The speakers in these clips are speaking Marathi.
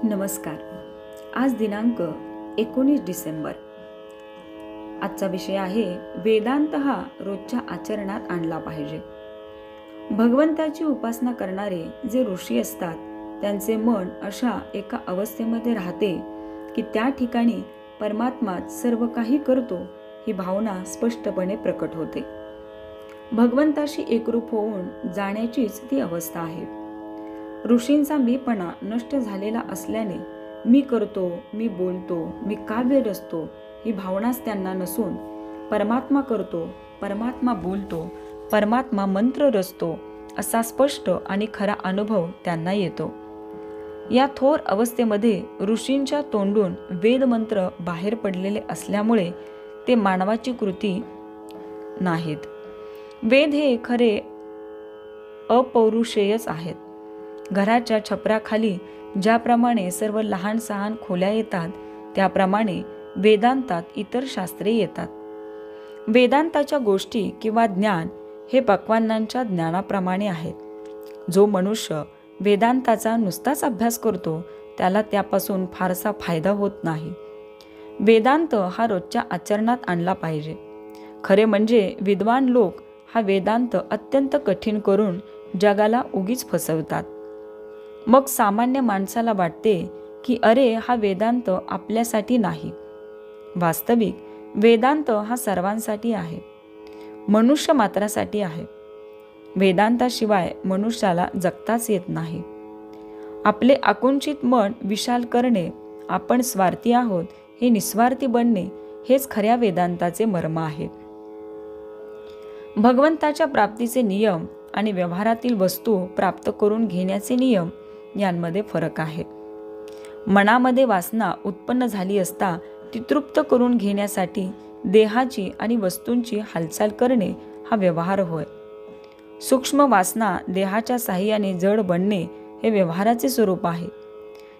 नमस्कार. आज दिनांक 19 डिसेंबर. आजचा विषय आहे वेदांत हा रोजच्या आचरणात आणला पाहिजे. भगवंताची उपासना करणारे जे ऋषी असतात त्यांचे मन अशा एका अवस्थेमध्ये राहते की त्या ठिकाणी परमात्माच सर्व काही करतो ही भावना स्पष्टपणे प्रकट होते. भगवंताशी एकरूप होऊन जाण्याचीच ती अवस्था आहे. ऋषींचा मीपणा नष्ट झालेला असल्याने मी करतो, मी बोलतो, मी काव्य रचतो ही भावनाच त्यांना नसून परमात्मा करतो, परमात्मा बोलतो, परमात्मा मंत्र रचतो असा स्पष्ट आणि खरा अनुभव त्यांना येतो. या थोर अवस्थेमध्ये ऋषींच्या तोंडून वेदमंत्र बाहेर पडलेले असल्यामुळे ते मानवाची कृती नाहीत. वेद हे खरे अपौरुषेयच आहेत. घराच्या छपराखाली ज्याप्रमाणे सर्व लहान सहान खोल्या येतात त्याप्रमाणे वेदांतात इतर शास्त्रे येतात. वेदांताच्या गोष्टी किंवा ज्ञान हे पक्वान्नांच्या ज्ञानाप्रमाणे आहेत. जो मनुष्य वेदांताचा नुसताच अभ्यास करतो त्याला त्यापासून फारसा फायदा होत नाही. वेदांत हा रोजच्या आचरणात आणला पाहिजे. खरे म्हणजे विद्वान लोक हा वेदांत अत्यंत कठीण करून जगाला उगीच फसवतात. मग सामान्य माणसाला वाटते की अरे हा वेदांत आपल्यासाठी नाही. वास्तविक वेदांत हा सर्वांसाठी आहे, मनुष्य मात्रासाठी आहे. वेदांताशिवाय मनुष्याला जगताच येत नाही. आपले आकुंचित मन विशाल करणे, आपण स्वार्थी आहोत हे निस्वार्थी बनणे हेच खऱ्या वेदांताचे मर्म आहे. भगवंताच्या प्राप्तीचे नियम आणि व्यवहारातील वस्तू प्राप्त करून घेण्याचे नियम यांमध्ये फरक आहे. मनामध्ये वासना उत्पन्न झाली असता ती तृप्त करून घेण्यासाठी देहाची आणि वस्तूंची हालचाल करणे हा व्यवहार होय. सूक्ष्म वासना देहाच्या साहाय्याने जड बनणे हे व्यवहाराचे स्वरूप आहे.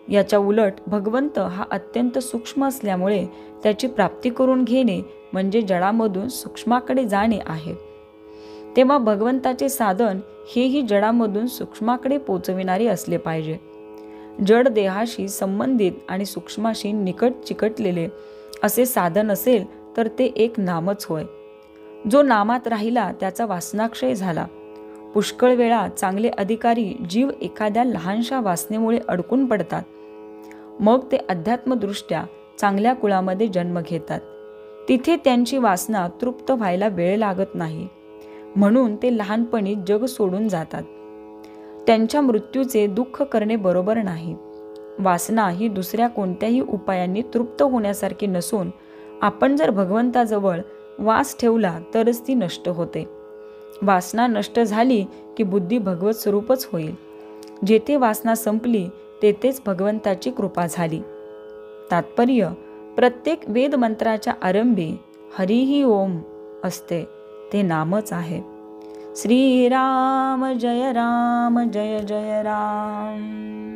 याच्या उलट भगवंत हा अत्यंत सूक्ष्म असल्यामुळे त्याची प्राप्ती करून घेणे म्हणजे जडामधून सूक्ष्माकडे जाणे आहे. तेव्हा भगवंताचे साधन हेही जडामधून सूक्ष्माकडे पोचविणारे असले पाहिजे. जड देहाशी संबंधित आणि सूक्ष्माशी निकट चिकटलेले असे साधन असेल तर ते एक नामच होय. जो नामात राहिला त्याचा वासनाक्षय झाला. पुष्कळ वेळा चांगले अधिकारी जीव एखाद्या लहानशा वासनेमुळे अडकून पडतात. मग ते अध्यात्मदृष्ट्या चांगल्या कुळामध्ये जन्म घेतात. तिथे त्यांची वासना तृप्त व्हायला वेळ लागत नाही, म्हणून ते लहानपणी जग सोडून जातात. त्यांच्या मृत्यूचे दुःख करणे बरोबर नाही. वासना ही दुसऱ्या कोणत्याही उपायांनी तृप्त होण्यासारखी नसून आपण जर भगवंताजवळ वास ठेवला तरच ती नष्ट होते. वासना नष्ट झाली की बुद्धी भगवत स्वरूपच होईल. जेथे वासना संपली तेथेच भगवंताची कृपा झाली. तात्पर्य, प्रत्येक वेदमंत्राच्या आरंभी हरिही ओम असते, ते नामच आहे. श्रीराम जय राम जय जय राम.